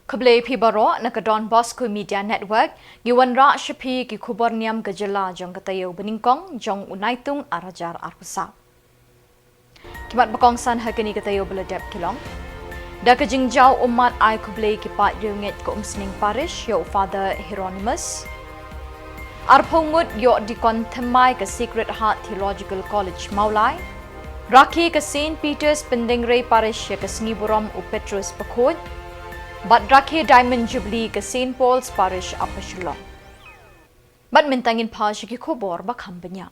Khubor Pibaro na ka donbosco media network giwan ra shapi ki Khuborjylla jong katayo beningkong jong NAITUNG arajar arkusa. Kimat bakongsan hakini katayo beladap kilong. Da ka jingjaw umat ay Khubor ki pat riunget ko umsning parish yo Father Hieronymus. Arphongut yo dikon thamai ka Sacred Heart Theological College Maulai. Rakhi ka St. Peter's Pendingray Parish ya ka Sngiburam u Petrus Pakhod. Rakhi Diamond Jubilee ka St. Paul's Parish apa Shillong. Mintangin pa siya ki Khubor bakhambanya.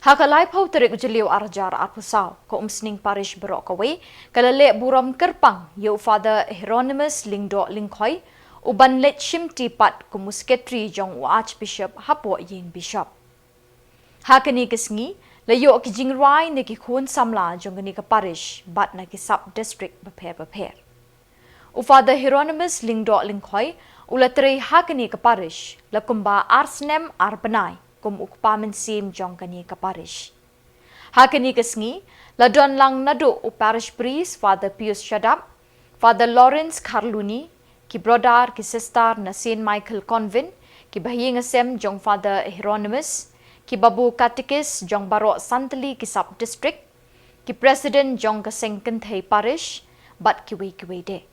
Hakalay pau terik jeliw arjar arpusaw ko umsning parish berokaway kalale buram kerpang yo Father Hieronymus lingdo lingkhoy uban let shimti pat ko musketri jong Archbishop hapo yin bishop. Hakani kasngi layo ki jingrai ne ki khun Samla jong ni ka parish bat na ki sub district baper. Father Hieronymus lingdo lingkhoy ulatre hakani ka parish lakumba arsnem arbanai kum ukpamen sim jong kani ka parish. Hakani kasngi ladon lang nado u parish priest Father Pius Shadap, Father Lawrence Karluni, ki brodar ki sister na St. Michael Convent, ki bahing asem jong Father Hieronymus, ki babu katikis jong barok santali ki sub district, ki president jong ka sengkenthay parish bat kiwe de.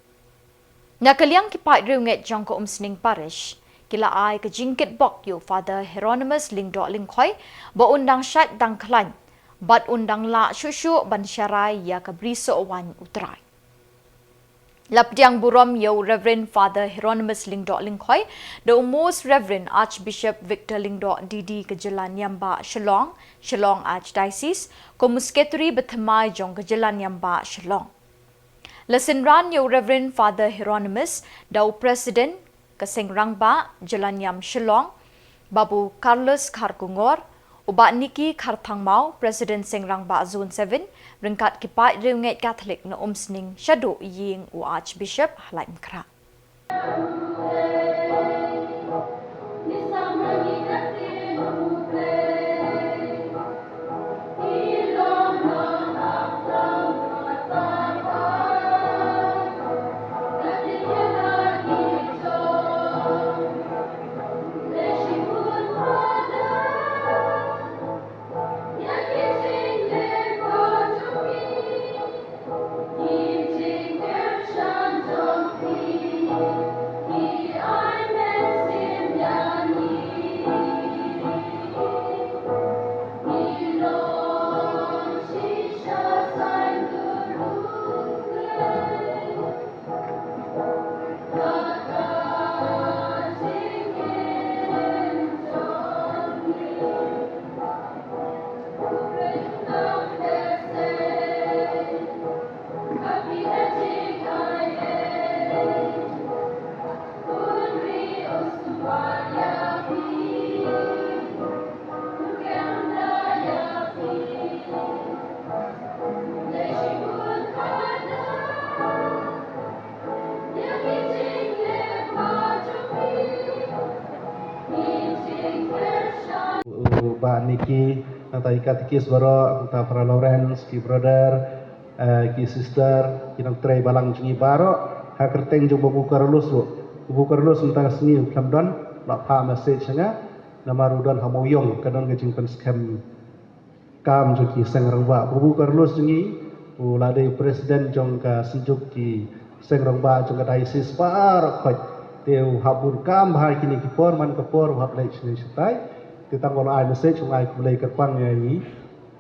Nakaliang kipat riunget jong ko umsning parish, kila ay ka jingkit bok yo Father Hieronymus lingdo lingkhoy, ba undang syat dang klan, bat undang la syusyu ban syarai ya ka briso wan utray. Lapdiang burom yo Reverend Father Hieronymus lingdo lingkhoy, the Most Reverend Archbishop Victor lingdo didi Khuborjylla Nyamba Shillong, Shillong Archdiocese, ko musketri bethamai jong Khuborjylla Nyamba Shillong. Lesenran yo Reverend Father Hieronymus dau President Kasengrangba Jelanyam Shillong, Babu Carlos Kharkungor, uba Niki Kharthangmau President Sengrangba Zone 7, ringkat kipat riunget Catholic na umsning shadow ying u Archbishop halai mkra. Pak Niki, nanti katikis baro, kita para Lawrence, ki brother, ki sister, ki nang tray balang jungi baro, hakerteng jumbo bukarlus tentang seni kamdan, nak pa message nya, nama rudan hamoyong, kadang kecing penskam kam juki sengrangba, bukarlus jungi, uladai presiden jong ka senjuk ki sengrangba jong ka diocese par khoj, teu habur kam bahar kini ki man kapor hab lek sini setai. Kita kalau ada message mengai Khubor kerpang yang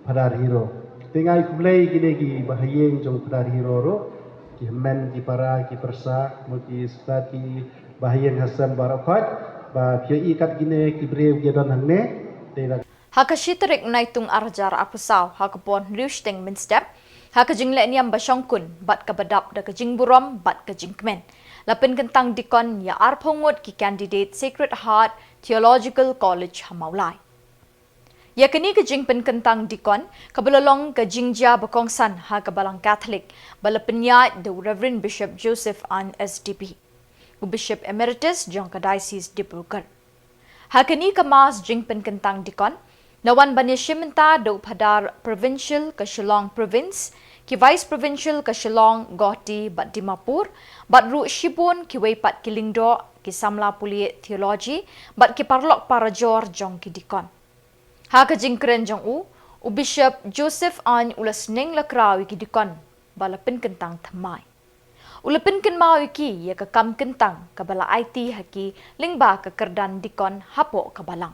padar hero. Tinggal Khubor gini ki bahayeng jong padar hero ro, ki men ki para ki persa, mungkin setat ki bahayeng hasam barakat, bah kia ikat gini ki brave gedon hangne. Hakashiterik NAITUNG arajar apusaw hakapon riusteng minstep, hakajingle NIAM basyongkun bat kabadap da kajing burom bat kajing kemen. Lapin kentang dikon ya arphongut ki candidate Sacred Heart Theological College Hamaulai. Ya kini kejing pen kentang dikon kabelalong kejingja bakongsan ha kabalang Catholic balapenyat the Reverend Bishop Joseph An SDB, Bishop Emeritus jong ka Diocese Dibrugarh. Ha kini kemas jing pen kentang dikon nawan bani shimenta do padar provincial ka Shillong province ki Vice Provincial ke Shillong, Goti, bat Dimapur, bat Ru Shibun ki Weipat ki Lingdo, ki Samla Puli Theology, bat ki Parlok Parajor jong ki Dikon. Ha ka jingkren jong u Bishop Joseph An ulas ning lakrawi ki Dikon, balapin kentang thamai. Ulapin ken mau iki ya ka kam kentang kabala IT haki lingba ka kerdan Dikon hapo kabalang.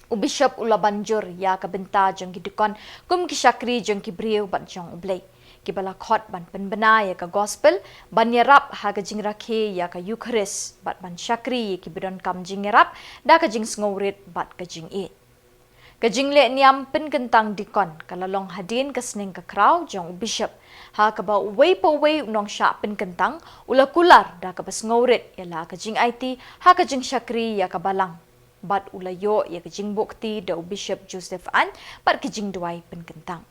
Bishop ula banjur ya ka benta jong ki Dikon kum ki syakri jong ki brieu bat jong ublay. Ki bala khot ban penbena ya ka gospel ban yarap ha ka jing rakhe ya ka Eucharist bat ban syakri ki bidon kam jing yarap da ka jing ngaurit bat ka jing e. Kajing le niam pen kentang Dikon kalalong hadin kasning ka kraw jong Bishop ha ka ba way po way nong sya pen kentang ula kular da ka bas ngaurit yala kajing IT ha kajing syakri ya ka balang bat ula yo ya kajing bukti da Bishop Joseph An bat kajing duai pen kentang.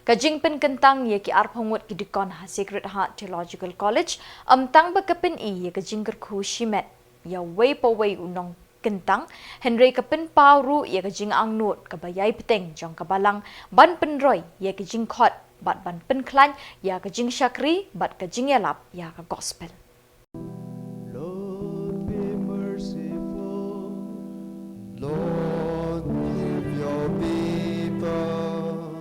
Kajing pen kentang ya ki arpangut ki Dikon ha Sacred Heart Theological College amtang ba kapin i ya kajing kerku shimet ya way po way unong kentang Henry kapin pauru ya kajing angnut kabayai peteng jong kabalang ban penroy ya kajing khot bat ban penklan ya kajing syakri bat kajing yalap ya ka gospel. Lord be merciful, Lord give your people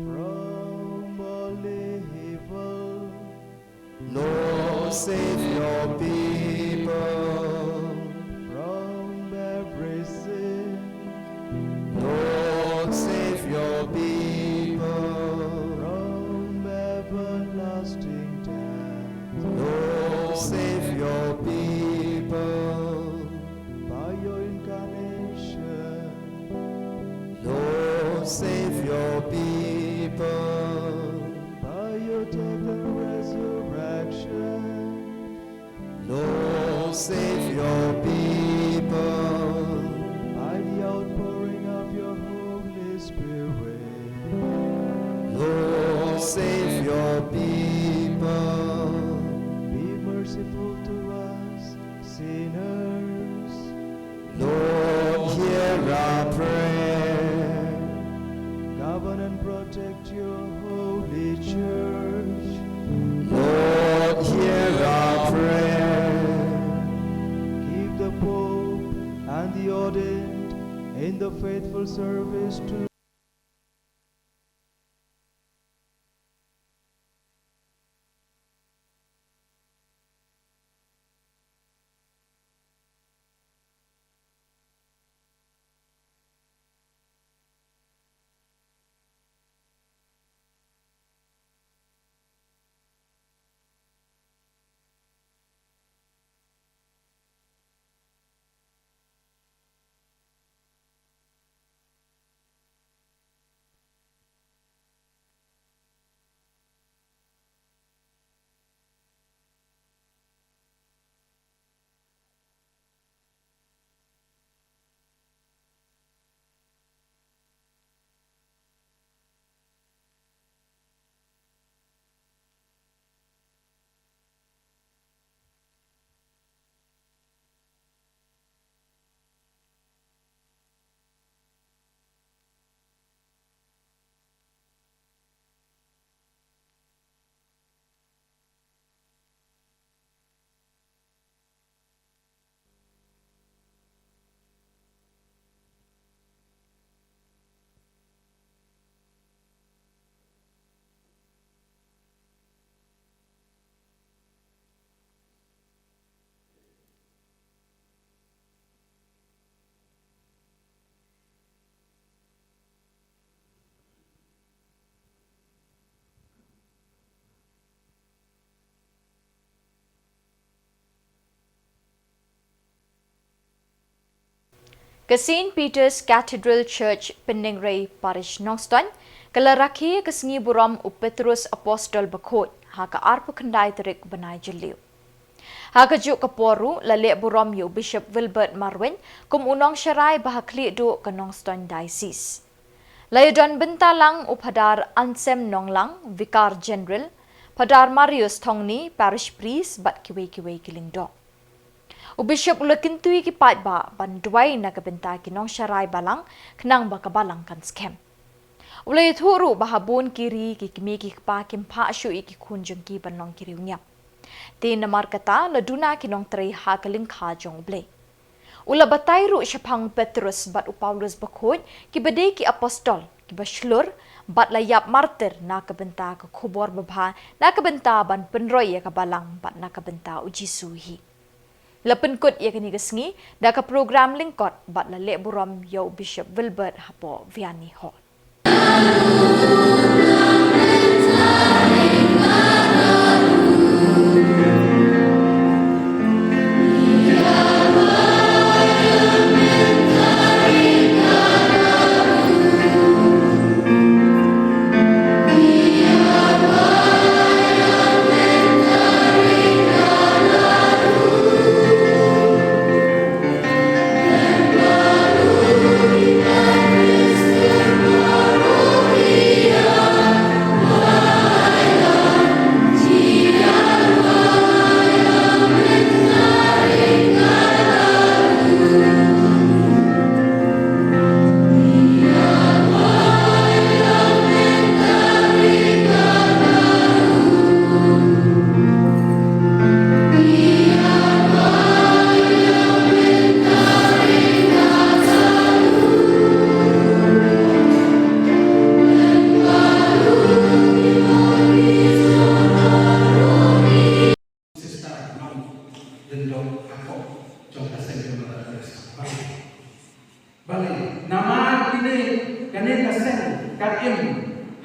from all evil, Lord save your people from every sin, Lord save your people from everlasting death, Lord save your people by your incarnation, Lord save your people by your death and resurrection, Lord save your people by the outpouring of your Holy Spirit, Lord save your people. Be merciful to us sinners, Lord hear our prayer. Govern and protect your holy church, Lord hear our prayer. Keep the Pope and the ordained in the faithful service to Ke St. Peter's Cathedral Church Peningray Parish Nongston, kalaraki kesengi buram Petrus Apostol Bakot, haka arpu kendai terik benai jeliu. Haka juk keporu lalek buram yu Bishop Wilbert Marwin kum unong syarai bahakli du ke Nongston Diocese. Layudan bentalang upadar Ansem Nonglang, Vicar General, padar Marius Thongni, Parish Priest bat kiwe-kiwe kilingdo. Bishop ula kintui ki Peit ba ban duai na kabenta ki nong syarai balang kenang ba kabalang kan scam. Ulay thuru bahabon kiri ki kimi ki pa kim pa shu ki khun jong ki banlong kiri nyap. Tin namar kata laduna kinong tray ha kaling kha jong blay. Ula batay ru syapang Petrus bat Paulus bakut ki badai ki apostol ki baslur bat layap martir na kabenta ke Khubor babha na kabenta ban penroy ya kabalang bat na kabenta uji suhi. Lapen kut ya kini gesngi da ka program lingkot bat la lek buram yo Bishop Wilbert hapo Vianney Hall. Nama kini kani kasen kaim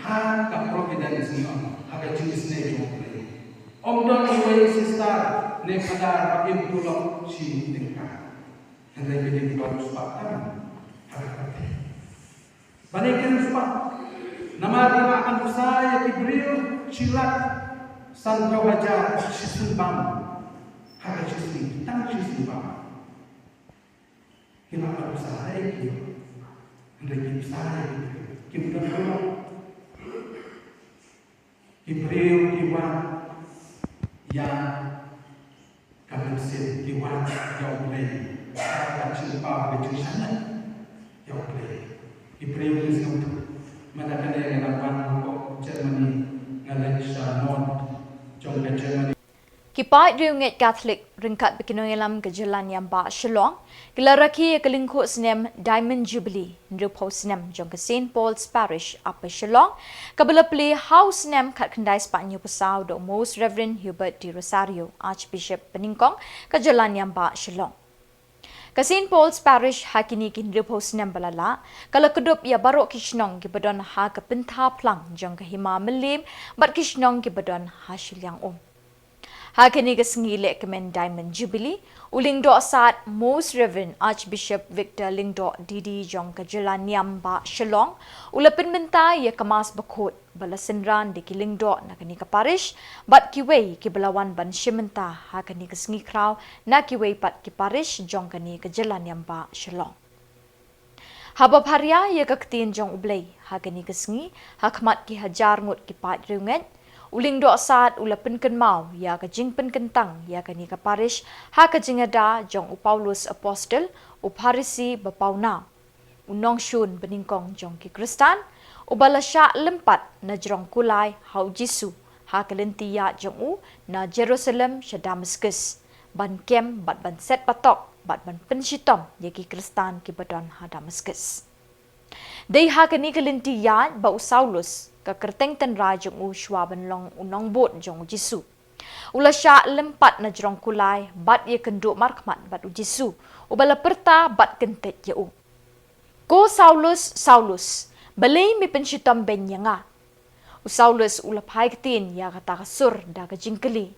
ha ka providence ni ha ka jenis ne jong le. Om don away sister ne padar kaim tulong si tingka. Hendak jadi baru sepatan ha ka. Banikin sepat. Nama dia akan saya Ibril Cilat Santo Hajar Sisumbang. Ha ka jenis tang Sisumbang. Kenapa usaha itu? Hendak usaha itu. Kita dulu. Ibril Iwan yang kami set Iwan jauh lebih. Kita cinta betul sangat jauh lebih. Ibril itu mana kena yang lakukan untuk Germany, Malaysia, North, jauh ke Germany. Ki Peit riunget Catholic ringkat bekinoyelam ke jalan yang ba Shillong gelaraki kelingkuk senem Diamond Jubilee nrupo senem jong ke St Paul's Parish apa Shillong kabela pli house senem kat kendai Spanyol pesau do Most Reverend Hubert di Rosario Archbishop peningkong ke jalan yang ba Shillong ke St Paul's Parish hakini kin nrupo senem balala kala kedup ya barok kishnong ki badon ha ke pentha plang jong ke hima melim bat kishnong ki badon ha Shillong Hakini kesengile kemen Diamond Jubilee, uling do saat Most Reverend Archbishop Victor Lingdo Didi jong ke jalan NIAM ba Shillong, ulapin benta ia kemas bekut balasenran di kilingdo na kini ke parish, bat kiwei ki belawan ban shimenta hakini kesengi kraw na kiwei pat ki parish jong kini ke jalan NIAM ba Shillong. Habab haria ia keketin jong ublay, hakini kesengi hakmat ki hajar ngut ki pat riunget, uling do saat ulapin ken mau ya ka jingpen kentang ya ka ni ka parish ha ka jingada jong Paulus apostle upharisi bapauna unong shun beningkong jong ki Kristan ubalasya lempat na jrong kulai hau Jisu ha ka lentiya jong u na Jerusalem sya Damascus ban kem bat ban set patok bat ban penshitom ya ki Kristan ki badon ha Damascus dei ha ka ni ka lentiya ba Saulus ka kerteng ten ra jong u shwa ban long unong bot jong Jisu ulasya lempat na jrong kulai bat ye kenduk markmat bat Jisu ubala perta bat kentet ye u ko Saulus balay mi penshitam ben yanga u Saulus ulap hai ketin ya kata kasur da ka jingkeli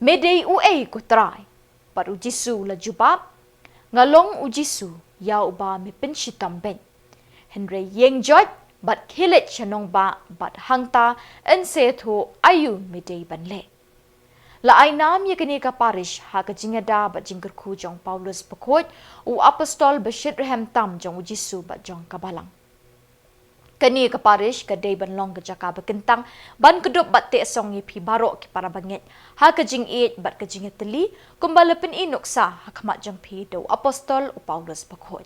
medei u ko try bat Jisu la jubab ngalong Jisu ya uba mi penshitam ben Henry yeng jot bat kilit syanong ba bat hangta en sethu ayu midei banle. La ay nam ye kini ka parish ha ka jingada bat jingkerku jong Paulus pekut u apostol Beshitrehem tam jong Jisu bat jong kabalang. Kini ka parish ka day banlong ka jaka bekentang ban kedup bat te song pi barok ki para bangit ha ka jing it bat ka jinget teli kumbala pin inuk sa hakmat jong pi do apostol u Paulus pekut.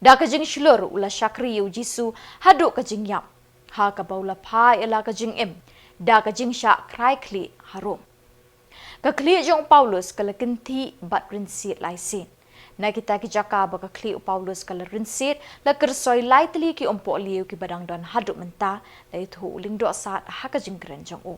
Da kajing shilor ula syakri yu jisu haduk kajing yam. Ha ka baula pai ela kajing im. Da kajing syak krai kli harum. Kakli jong Paulus kala kenti bat rinsit lai sin. Na kita ki jaka ba kakli Paulus kala rinsit la kersoi lai teli ki ompok liu ki badang don haduk menta la itu uling do saat ha kajing keren jong u.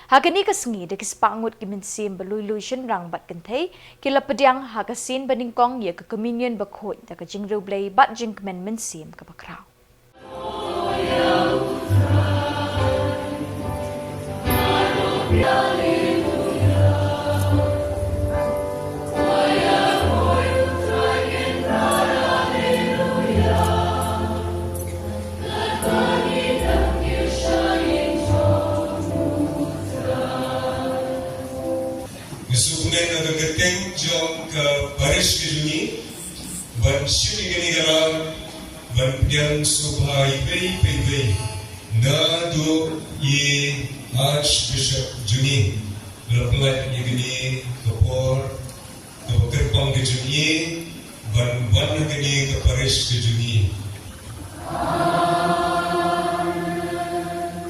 Hakini kesengi de kispangut ki mensim belui-lui rang bat kentai kila pediang hakasin beningkong ye ke communion bakhoi da kajing rublei bat jing kemen mensim ke bakrau. Jong ke baris ke juni ban syuni ke negara ban yang subhai pei na do ye Archbishop juni berpelat ye gini Khubor ke kerpang ke juni ban gini ke baris ke juni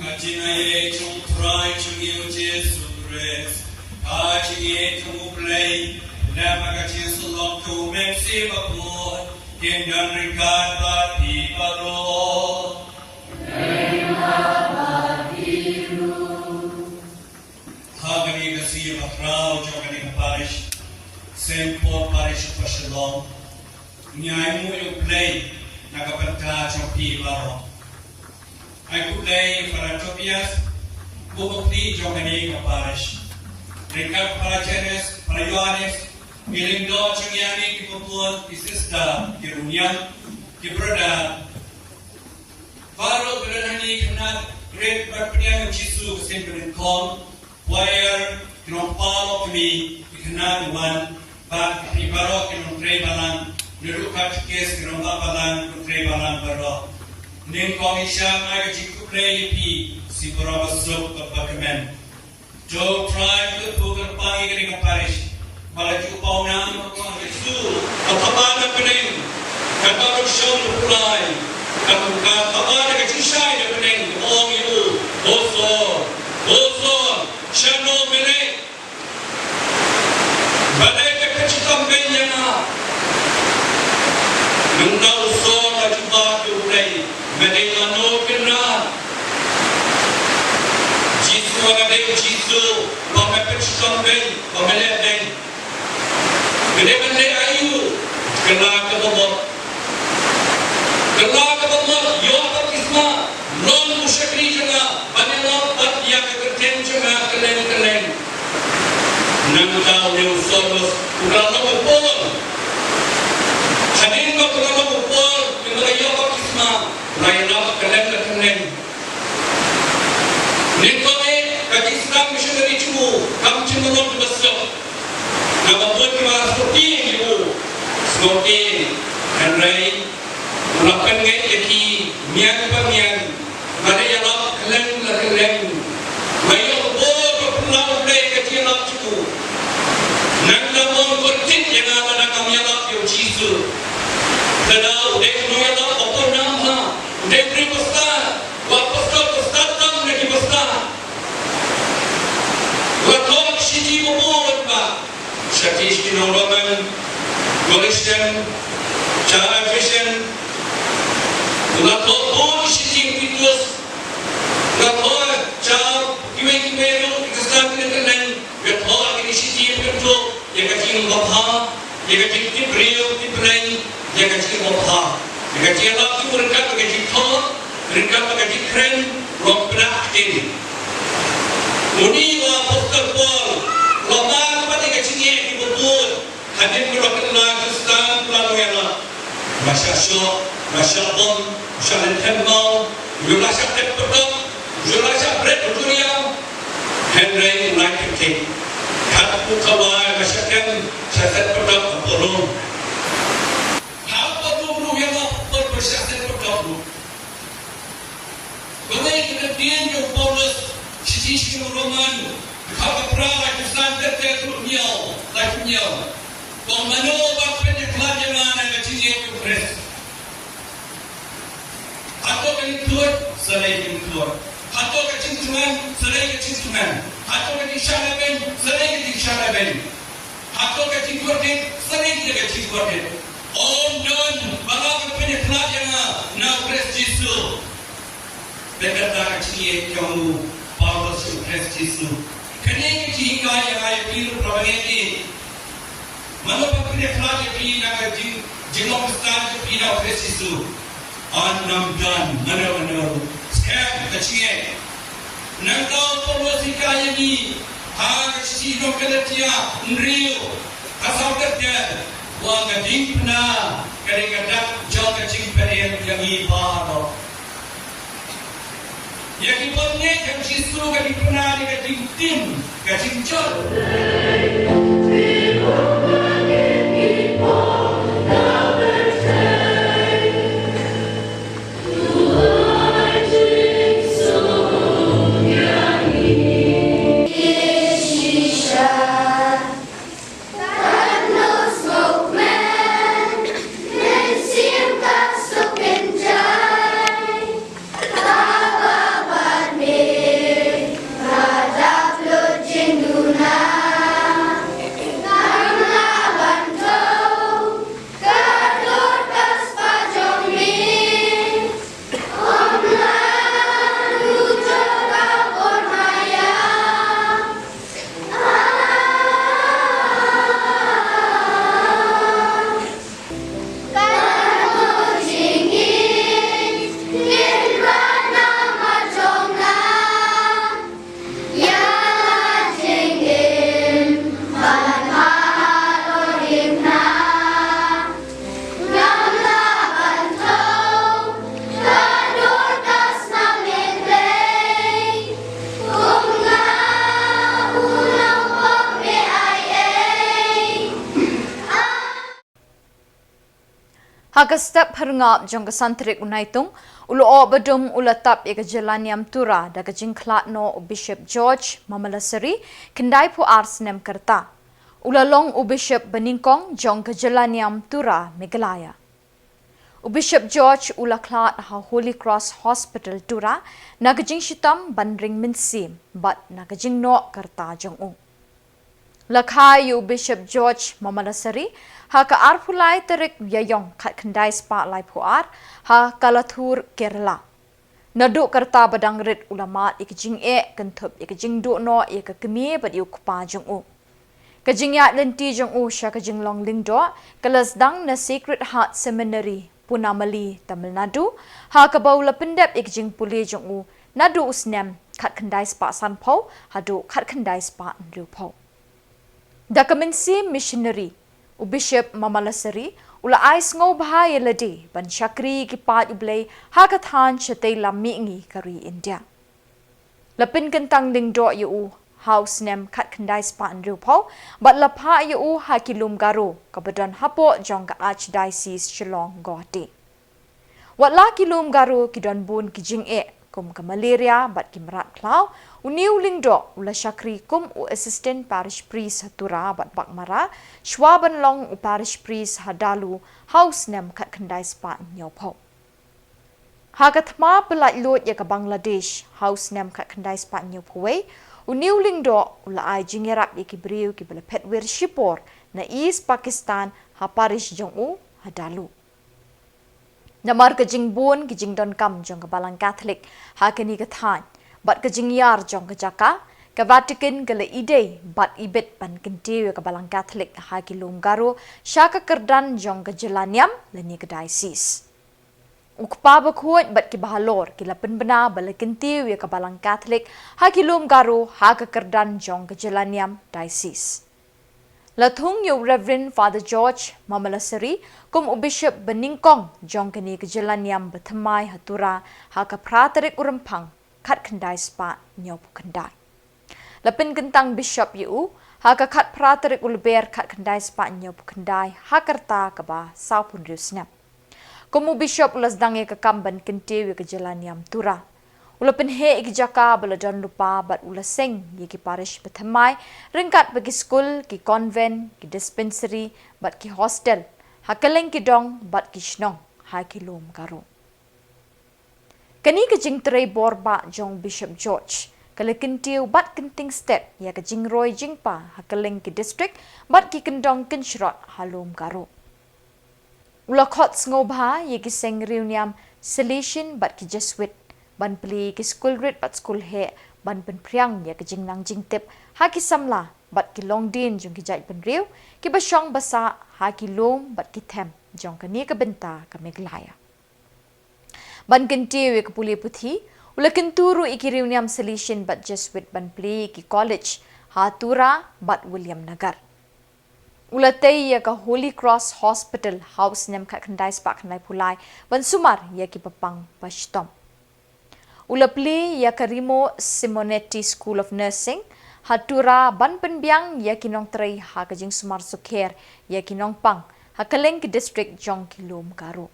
kajina ye jong try juni Jesu Christ kajina kamu play Nama kecil Shillong tu mesti berbuat Hingga ringkat bati baru Hagani kasih bakrau Jogani ke parish Sempor parish ke Shillong Nyaimu yung play Nagapenta Jogi baru Aku play para Tobias Bukti Jogani ke parish Ringkat para Jenes Para Yohanes Miling do cungyani ki pupun, ki sister, ki runyan, ki brother. Baru beranani kena great berpediang Jisu kesimpulan kong, wire kinong palo kami, kena duan, bak ki baru kinong tray balang, nirukat kes kinong balang, tray balang baru. Ning kong isya may kajiku play pi, si baru basuk berpakemen. Jo try to pugar pangi kini kaparish. Malaju pau nama Tuhan Yesus. Apabana pening, kata bersyukur pulai, kata mana kecisai dia pening, orang itu, bosor, syano pening. Balai kecitam benyana, nunda usor laju batu pulai, medengano kena. Jisu agak Jisu, pakai kecitam ben, pakai ledeng. Kedepan NEHU kena Khubor, yo apa kisma, non musyakri juga, banyak bat yang kerten juga kelen. Nang tahu yang solos, udah lalu pun, hadir kau udah lalu pun, dengan yo apa kisma, lain apa kelen. Nikome kakisam missionary cuma, kamu cuma non Bosco. Nama pun kita smoking itu, smoking, dan lain, melakukan ngeki, mian, mana yang nak kelen, mayu berpulau play kecil nak cukup, nak namun bertin yang ada kami yang nak yang Jisu, sedang dek yang nak apa nama, dek beri besar, besar tam lagi besar, waktu siji berbuat pak. Satish Kinong Roman, Golishtan, Chana Vision, Lato Bon Shitting Pitus, Lato Chow, Kimeru, Kistan Kinen, Yato Initiative Control, Yakatin Bopha, Yakatin Tibril, Tibrain, Yakatin Bopha, Yakatin Laki Rinkat, Yakatin Thor, Rinkat, Yakatin Kren, Rock Bractin. Muniwa Postal Ball, Lomar pada kecilnya di bubur, hadir berdoa Kristus lalu yang Masya Allah, Masya Tembal, Jumlah Syakir Pedok, Jumlah Syakir Dunia, Henry United King, Katpu Kawai, Masyakan, Syakir Pedok, Apollo. Apa dulu yang bersyakir Pedok? Bagaimana kemudian yang Paulus, Sisi Roman, Kata perang aku sangat tertentu niau, lagi niau. Bang mano bang penyeklan yang mana kecil ciye pres. Hato kan tuat selai kan tuat. Hato kan cintuan selai kan cintuan. Hato kan syaraben selai kan syaraben. Hato kan cintuan selai kan cintuan. Om don bangga kepada pelajar na pres Yesus. Berkata ciye kamu Paulus pres Yesus. Kene jika yang ay pilu proveneti. Mano pagkine pelajar pina kajing jengok stan pina pres Yesus. Anam dan mana sekarang kecil nangkau polusi kaya ni harus sino kerja Rio asal kerja wang gading pernah kadang-kadang jauh kecil perian yang ibarat yang ibaratnya yang jisu gading pernah di gading tim gading jauh Hagastep harngap jong kasantrik unaitung ulo badum ulatap ega jelaniam tura daga jingklat no Bishop George Mamalasari kendai pu arsnem kerta ulalong Bishop Beningkong jong ke jelaniam tura Meghalaya. Bishop George ulaklat ha Holy Cross Hospital tura nagajing shitam bandring minsim but nagajing no kerta jong u. Lakhai Bishop George Mamalasari ha ka arpulai terik yayong kat kendai spa lai puar ha kalathur Kerala. Naduk kerta badang rit ulama ikjing kentup ikjing du no ik kemi bad yu kupa jong u. Kajing ya lenti jong u sha kajing long lingdo kelas dang na Sacred Heart Seminary Punamali Tamil Nadu ha ka baula pendep ikjing puli jong u nadu usnem kat kendai spa sanpau hadu kat kendai spa nrupau. Dakaminsi missionary Bishop Mamalasari ula ais ngau bahaya ladi ban syakri ki pat ublay hakathan chatay lamingi kari India. Lapin kentang lingdo yu house nem kat kendai span rupau but lapa yu hakilum garo kabadan hapo jong ka Archdiocese Shillong Gohati. Wat la kilum garo ki don bun ki jing kum ka malaria bat ki merat klau uniu lingdo ula syakri kum assistant parish priest hatura bat bakmara shwaban long parish priest hadalu house nem kat kendai spa nyopau. Hagatma pelat lot ya ka Bangladesh house nem kat kendai spa nyopaway uniu lingdo ula ai jingerap ki briu ki bela petwer shipor na East Pakistan ha parish jong u hadalu. Namar kejing bun kejing don kam jong ke balang Catholic ha keni kathan bat kejing yar jong ke Jaka ke Vatican ke le ide bat ibet ban kentiu ke balang Catholic ha ki Lunggaro syaka kerdan jong ke jelaniam le ni ke diocese. Ukpa bakhuat bat ki bahalor ki lapen bena bala kentiu ke balang Catholic ha ki Lunggaro ha ke kerdan jong ke jelaniam diocese. Lathung yu Reverend Father George Mamalasari kum Bishop Beningkong jong kini ke jelaniam bethamai hatura ha ka pratarik urampang kat kendai spa nyop kendai. Lapin kentang Bishop yu ha ka kat pratarik ulber kat kendai spa nyop kendai ha kerta ka ba saupun riusnap. Kum Bishop ulas dange ka kamban kentiu ke jelaniam tura. Ula penhe iki Jaka bala don lupa bat ula seng ki parish bethamai ringkat bagi skul ki convent ki dispensary bat ki hostel hakaleng kidong bat kishnong hai kilom karo. Kani kajing tray borba jong Bishop George kalekintiu bat kenting step ya kajing roy jingpa hakaleng ki district bat ki kendong kinshrot halom karo. Ulakot ngobha ye ki seng reuniam Salesian bat ki Jesuit ban pli ki school grid bat school he ban pen priang ya kajing nang jing tip ha ki Samla bat ki Longdin jong ki jai pen riu ki basyong basa ha ki lom bat ki them jong kani ka benta ka Meghalaya. Ban kentiu ke puli puthi ula kenturu ikiriuniam Salesian bat Jesuit ban pli ki college Hatura bat William Nagar. Ula tei ya ka Holy Cross Hospital house nem ka kandai spak nai pulai ban sumar ya ki papang pastom. Ula pli ya ka Rimo Simonetti School of Nursing Hatura ban penbiang ya ki nong trai ha ka jing sumar sukher ya ki nong pang ha kaleng ki district jong kilom karo.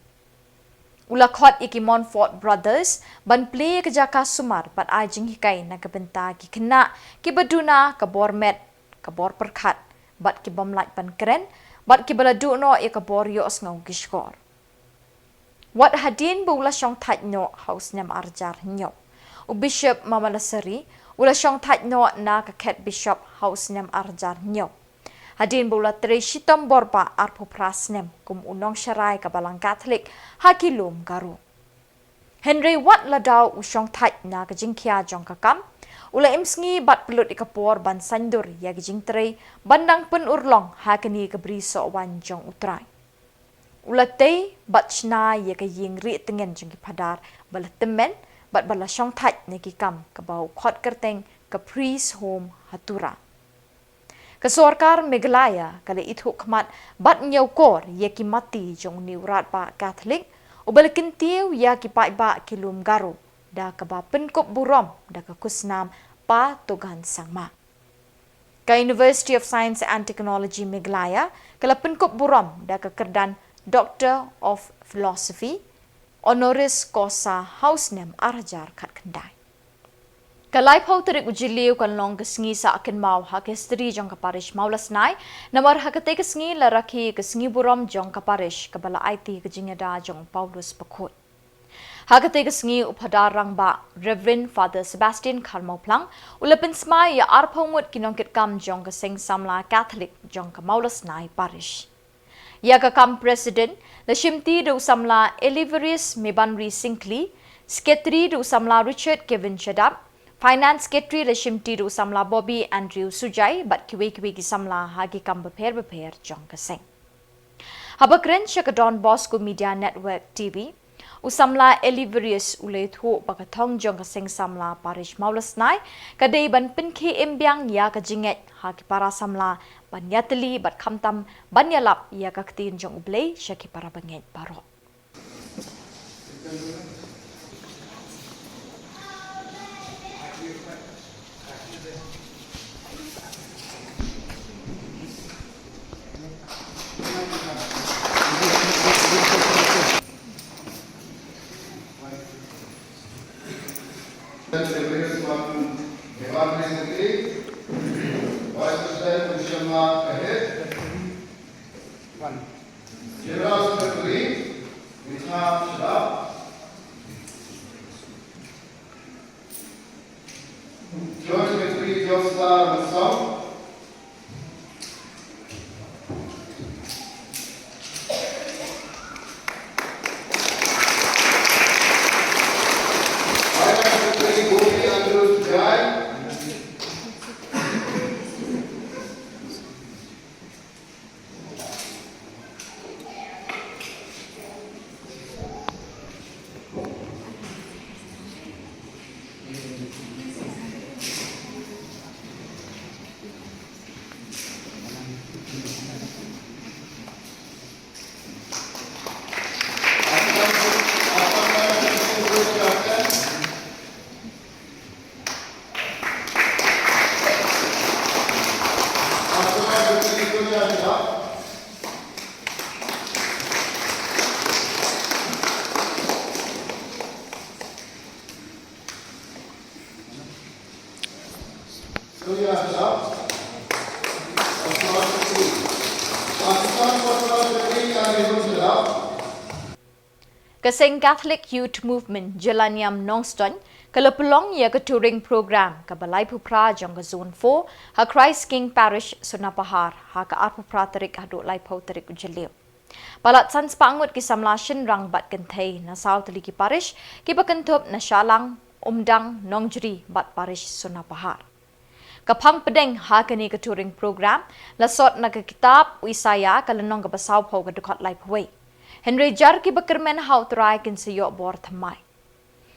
Ula khot iki Montfort Brothers ban play ke jaka sumar bat ajing hikai na kebenta ki kena ki baduna ka bormet ka bor perkhat bat ki bomlait ban keren bat ki baladu no e ka bor yo ngau ki skor. Wat hadin bula syong that no house nem arjar nyo. U Bishop Mamalasari ula syong that no na ka ket Bishop house nem arjar nyo. Hadin bula tre shitom borba arpo prasnem kum unong syarai ka balang Katolik hakilum garu. Henry wat ladau usyong thai na ka jingkia jong kakam ula imsngi bat pelut ikapor ban sandur ya ka jing tre bandang pen urlong hakani ka briso wan jong utrai. Ula tei bat chna ya ka ying ri tengen jong ki padar bala temen bat bala syong thai ne ki kam ka bau khot kerteng ka priest home Hatura. Kesorkar Meghalaya kali itu khmat bat nyaukor ya ki mati jong niurat ba Katolik ubal kentiu ya ki pai ba kilum garu da ka ba penkop burom da ka kusnam pa togan sangma. Ka University of Science and Technology Meghalaya kala penkop burom da ka kerdan Doctor of Philosophy honoris causa house nem arjar khat kendai. Kalai pau terik ujiliu kan long kesengi sa akin mau hak istri jong kaparish maulas nai namar hakate kesengi laraki kesengi burom jong kaparish kabala IT kejingada jong Paulus Pakot. Hakate kesengi upadarang ba Reverend Father Sebastian Karmau Plang ulapin smai ya arpongwat kinongkit kam jong keseng Samla Catholic jong kamaulas nai parish. Ya kam President Lashimti do Samla Eliverius Mebanri Sinkli, Secretary do Samla Richard Kevin Chadap, Finance Secretary Lashimti do Samla Bobby Andrew Sujai bat kiwi ki Samla hagi kam beper jong keseng. Habakren syaka donbosco Media Network TV usamla Eliverius ulethu bakathong jong keseng Samla parish maulas nai kadai ban pinki imbyang ya kajinget hagi para Samla ban yateli bat khamtam ban yalap ya kaktin jong ublei syaki para banget barok. Pasukan Khuborkhasi Kasing Catholic Youth Movement NIAM Nongston kalapulong ya ke touring program ka balai pupra jong ka zone 4 ha Christ King Parish Sunapahar ha ka arpupra tarik hadu lai pau tarik ujaliw. Palat sans pangut ki Samla rang bat kenthei na South Liki Parish ki bakentup na Shillong umdang nongjri bat Parish Sunapahar. Kapang pedeng ha kani ka touring program lasot na ka kitab Isaya kalanong ka basaw pau ka dukot lai paway. Henry jar ki bakermen hau try kin sayo bor thamai.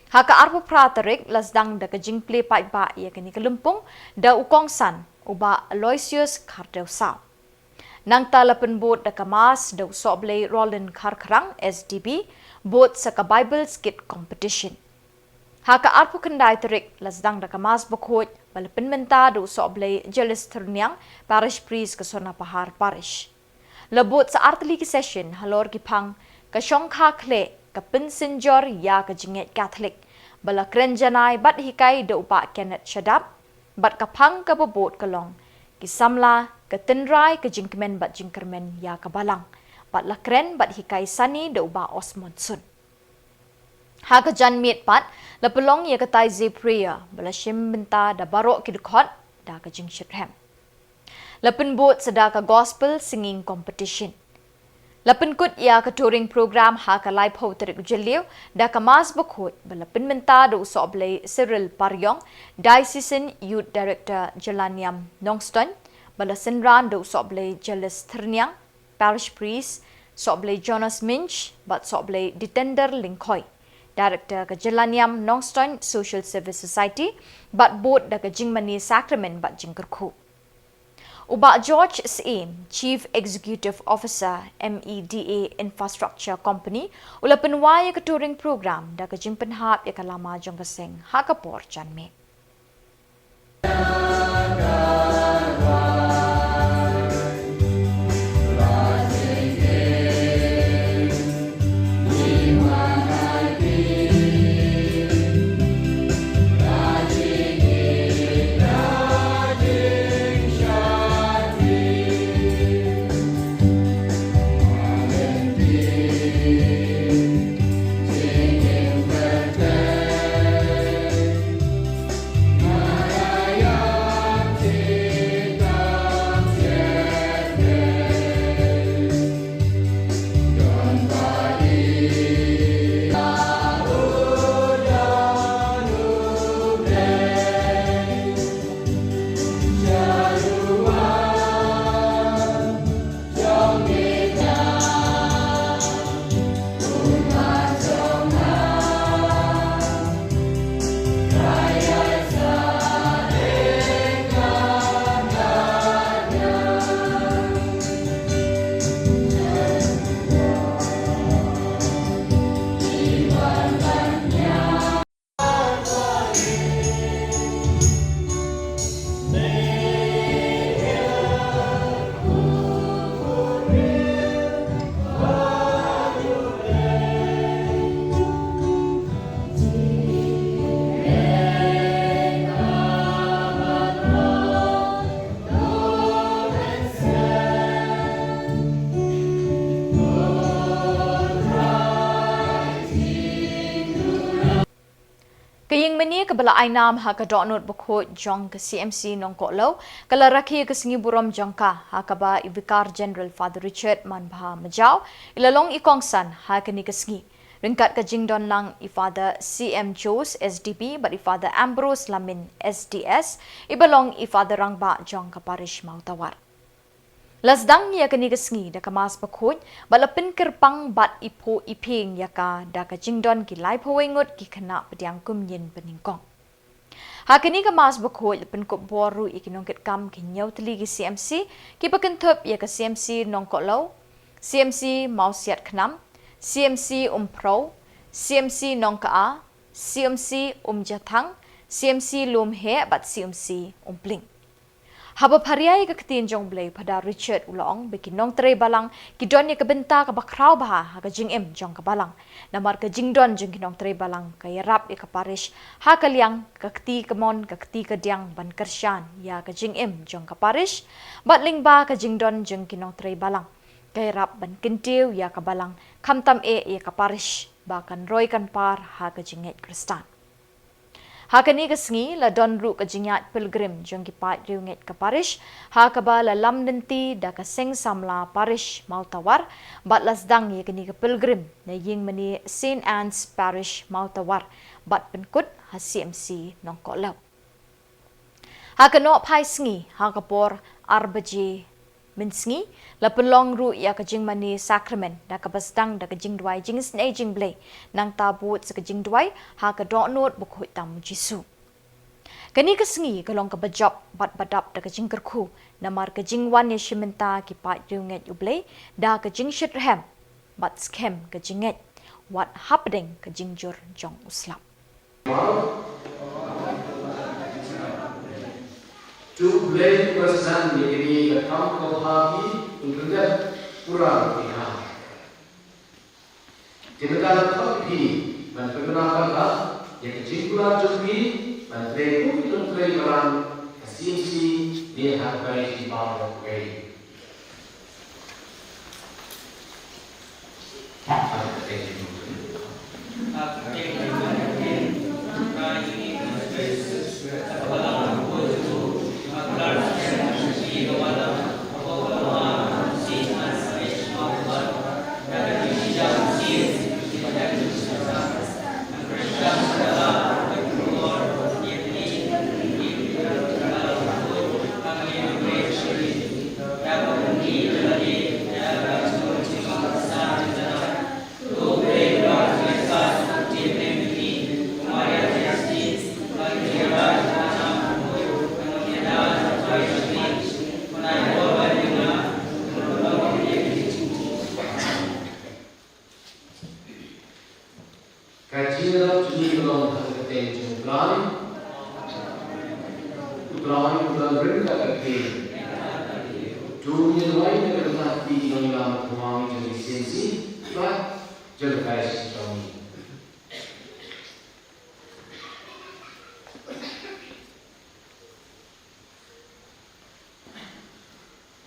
Haka arpo pratarik lasdang da ka jingple pai ba ya kani kalumpong da ukong san uba Aloysius Kardeu Sao. Nang talapan bot da kamas da usoble Roland Karkarang SDB bot sa ka Bible skit competition. Haka arpo kanday tarik lasdang da kamas bakot balapin menta da usoble Jealous Ternyang Parish Priest ka Sunapahar Parish. Labot sa artli ki session halor ki pang ka syongkha kle ka pinsenjor ya ka jinget Catholic bala krenjanai bat hikai da upa Kenneth Shadap bat ka pang ka babot kalong ki Samla ka tinrai ka jingkemen bat jingkermen ya ka balang bat la kren bat hikai sani da uba Osmondson. Ha ka jan miet pat la pelong ya ka tai ze prayer bala shim benta da barok ki dukot da ka jing shirhem. Lapin bot sada ka gospel singing competition. Lapin kut ya ka touring program ha ka live ho tarik ujaliw da ka mas bakot balapin menta do usoble Cyril Paryong Diocesan Youth Director NIAM Nongston bala sinran do usoble Jealous Ternyang Parish Priest soble Jonas Minch bat soble Ditender Lingkhoy Director ka NIAM Nongston Social Service Society bat bot da ka jingmani sacrament bat jingkerku. Uba George Saim, Chief Executive Officer, MEDA Infrastructure Company, ula penwaya ke touring program da ke jingpenhap ya kalama jong keseng ha Khuborjylla. Kaying mani kabala ainam ha ka donot bakot jong ka CMC nongkolo kala rakhi ka singi burom jongka ha ka ba Vicar General Father Richard Manbha Majaw ilalong ikongsan ha ka ni ka singi ringkat ka jingdon lang i Father CM Jos SDP but i Father Ambrose Lamin SDS ibalong i Father Rangba jong ka parish Mautawar. Lasdang ya ka ni ka singi da ka mas bakot balapin kerpang bat ipo iping ya ka da ka jingdon ki lai pawengot ki kana pediang kumyin peningkong. Ha ka ni ka mas bakot lapin Khubor ikinongkit kam ki nyautli ki CMC ki pakentup ya ka CMC nongkolo, CMC mausiat khnam, CMC pro, CMC nongkaa, CMC jathang, CMC lumhe bat CMC pling. Haba pariay ka katin jong blay pada Richard ulong bikinong tre balang kidon ya kabenta ka bakraw baha ka jingim jong kabalang namar ka jingdon jong kinong tre balang ka yarap ya ka parish ha kalyang kakti kamon kakti kadyang ban kersyan ya ka jingim jong ka parish batling ba ka jingdon jong kinong tre balang ka yarap ban kintiw ya ka balang kamtam ya ka parish bahkan roy kan par ha ka jinget Kristan. Ha ka ni ka sngi la don ru ka jingat pilgrim jong ki pat riunget ka parish ha ka ba la lam nenti da ka seng Samla parish Mautawar bat las dang ye ka ni ka pilgrim na ying mani St Anne's parish Mautawar bat penkut ha CMC nong ko law. Ha ka no pai sngi ha ka por arbaji minsngi la pelong ru ya ka jing mani sacrament da ka basdang da ka jing dwai jing snai jing blai nang tabut sa ka jing dwai ha ka do not bu khoi tam jisu kani ka sngi ka long ka bajop bat badap da ka jing kerku namar ka jing wan ya shimenta ki pa riunget yu blai da ka jing shitrhem bat scam ka jinget what happening ka jing jur jong uslam to blame person ini kam ko hagi ingkang kurang diha. Jika tapi man pengenapan lah yang jingkula jumpi man leku itu klei barang asimsi dia hakai di bawah klei.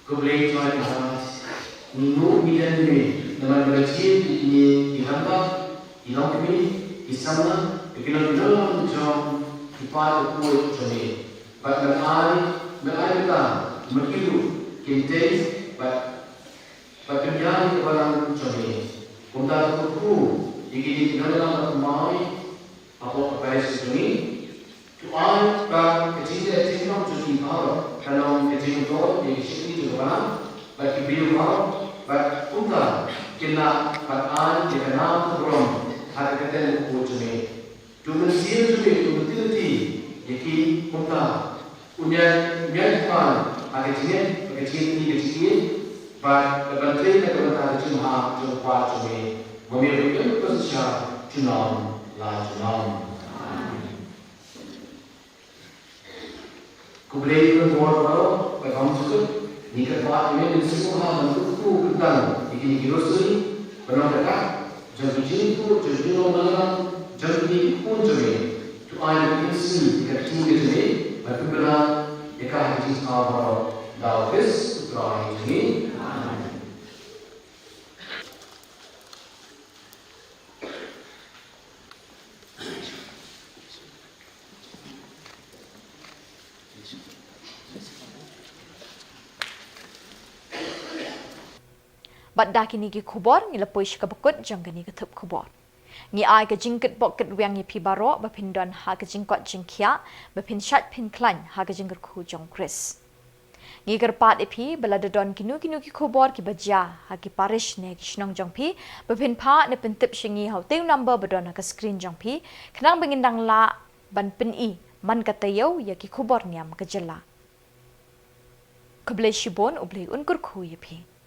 Kemudian tuan bahas minggu bidan ini dengan berjaya ini dihantar di Kami di Samla dikenal dalam jong dipakai kuat joni. Pada hari kita berkilu kita pada yang kebalan joni. Untuk aku ini dikenal dalam mai apa joni. Tuan bang kecil tinggal joni baru kalau kecil tu di sini juga bagi beliau baru bagi kita kena pada dikenal berom hari kita joni. Tuhan siapa joni tu betul-betul yaki kita punya kan ada jenis ni kecil but lepas kita ada cuma jumpa joni memiliki posisi junam lah junam. Kemudian baru berkawan juga ni kerana ini semua bentuk kedan ini kirosuri benar tak jadi itu jadi orang jadi pun jadi tu ayat ini ketika jadi berbeda jika hadis awal dawes terakhir ini. Bat dah kini ki Khubor ngi lepoi shika bekut jong kini ke THUP Khubor. Ngi ai ke jingket bok ket wiang ngi pi baro bapin don ha ke jingkot jingkia bapin shat pin klan ha ke jingker khu jong Chris. Ngi gerpat epi belada don kinu ki Khubor ki baja ha ki parish ne ki shnong jong pi bapin pa ne pentip shingi hau teu number badon ha ke screen jong pi kenang bengindang la ban pin i man katayo ya ki Khubornyam Khuborjylla. Keblai shibon ublai unkur khu ye pi.